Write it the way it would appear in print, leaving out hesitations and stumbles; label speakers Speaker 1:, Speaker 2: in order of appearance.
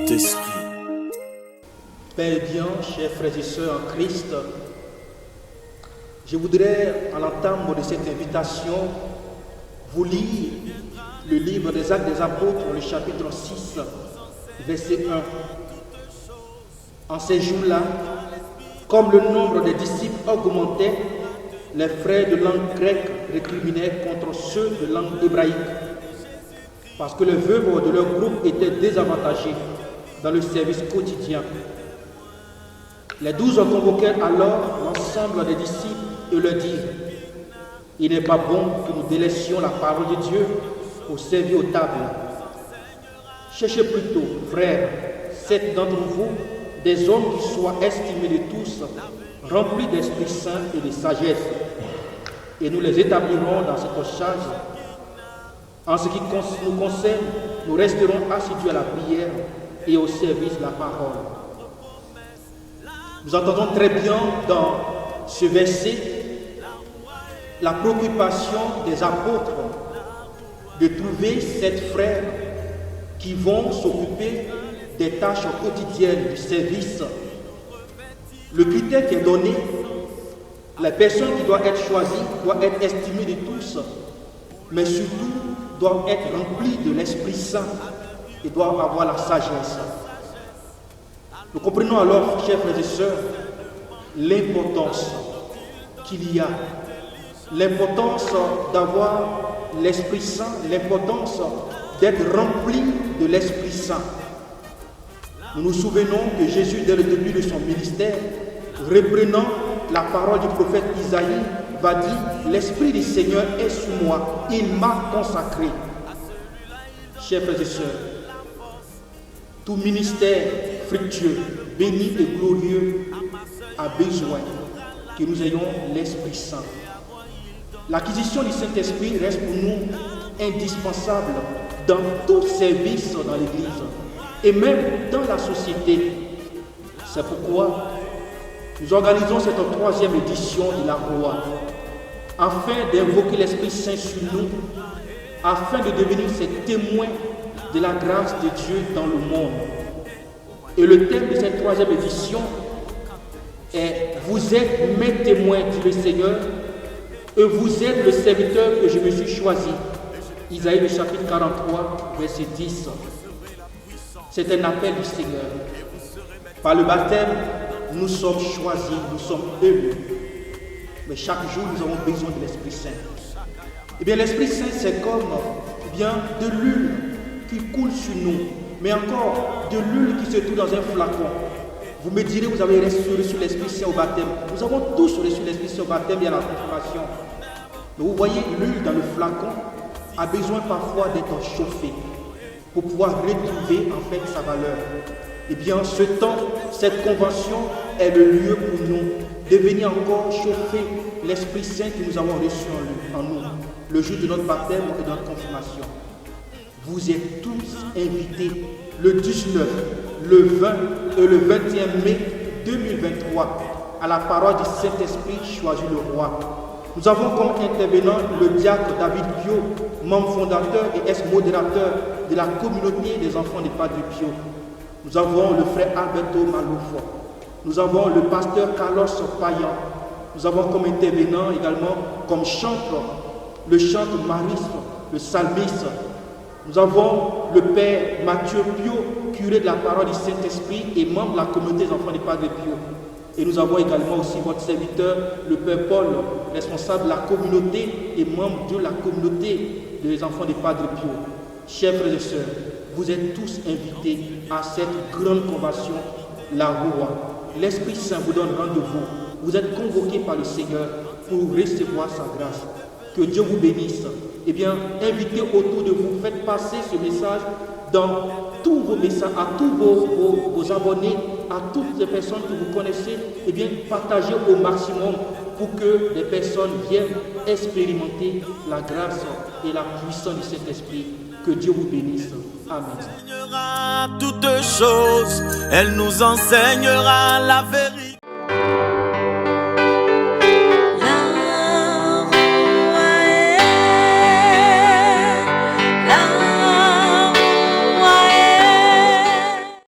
Speaker 1: Saint-Esprit.
Speaker 2: Père bien, chers frères et sœurs en Christ, je voudrais, à l'entame de cette invitation, vous lire le livre des Actes des Apôtres, le chapitre 6, verset 1. En ces jours-là, comme le nombre des disciples augmentait, les frères de langue grecque récriminaient contre ceux de langue hébraïque, parce que les veuves de leur groupe étaient désavantagées dans le service quotidien. Les 12 convoquèrent alors l'ensemble des disciples et leur dirent: il n'est pas bon que nous délaissions la parole de Dieu pour servir aux tables. Cherchez plutôt, frères, 7 d'entre vous, des hommes qui soient estimés de tous, remplis d'Esprit Saint et de sagesse, et nous les établirons dans cette charge. En ce qui nous concerne, nous resterons assidus à la prière et au service de la parole. Nous entendons très bien dans ce verset la préoccupation des apôtres de trouver 7 frères qui vont s'occuper des tâches quotidiennes du service. Le critère qui est donné, la personne qui doit être choisie doit être estimée de tous, mais surtout doit être remplie de l'Esprit Saint et doit avoir la sagesse. Nous comprenons alors, chers frères et sœurs, l'importance qu'il y a, l'importance d'avoir l'Esprit Saint, l'importance d'être rempli de l'Esprit Saint. Nous nous souvenons que Jésus, dès le début de son ministère, reprenant la parole du prophète Isaïe, va dire: l'Esprit du Seigneur est sur moi, il m'a consacré. Chers frères et sœurs, tout ministère fructueux, béni et glorieux a besoin que nous ayons l'Esprit Saint. L'acquisition du Saint-Esprit reste pour nous indispensable dans tout service dans l'Église et même dans la société. C'est pourquoi nous organisons cette 3e édition de la Roi, afin d'invoquer l'Esprit Saint sur nous, afin de devenir ces témoins de la grâce de Dieu dans le monde. Et le thème de cette 3e édition est: vous êtes mes témoins, dit le Seigneur, et vous êtes le serviteur que je me suis choisi. Isaïe le chapitre 43, verset 10. C'est un appel du Seigneur. Par le baptême, nous sommes choisis, nous sommes élus. Mais chaque jour, nous avons besoin de l'Esprit Saint. Eh bien, l'Esprit Saint, c'est comme de l'huile qui coule sur nous, mais encore de l'huile qui se trouve dans un flacon. Vous me direz, vous avez reçu l'Esprit Saint au baptême. Nous avons tous reçu l'Esprit Saint au baptême et à la confirmation. Mais vous voyez, l'huile dans le flacon a besoin parfois d'être chauffée pour pouvoir retrouver en fait sa valeur. Eh bien, ce temps, cette convention est le lieu pour nous de venir encore chauffer l'Esprit Saint que nous avons reçu en nous, le jour de notre baptême et de notre confirmation. Vous êtes tous invités le 19, le 20 et le 21 mai 2023 à la parole du Saint-Esprit choisi le roi. Nous avons comme intervenant le diacre David Pio, membre fondateur et ex-modérateur de la communauté des enfants des Padres Pio. Nous avons le frère Alberto Malufo. Nous avons le pasteur Carlos Payan. Nous avons comme intervenant également comme chantre le chantre Maris, le psalmiste. Nous avons le père Mathieu Pio, curé de la parole du Saint-Esprit et membre de la communauté des enfants des Padres Pio. Et nous avons également aussi votre serviteur, le père Paul, responsable de la communauté et membre de la communauté des enfants des Padres Pio. Chers frères et sœurs, vous êtes tous invités à cette grande convention, la Roi. L'Esprit Saint vous donne rendez-vous. Vous êtes convoqués par le Seigneur pour recevoir sa grâce. Que Dieu vous bénisse. Eh bien, invitez autour de vous, faites passer ce message dans tous vos messages, à tous vos abonnés, à toutes les personnes que vous connaissez. Eh bien, partagez au maximum pour que les personnes viennent expérimenter la grâce et la puissance du Saint-Esprit. Que Dieu vous bénisse. Amen.
Speaker 1: Toutes choses, elle nous enseignera la vérité.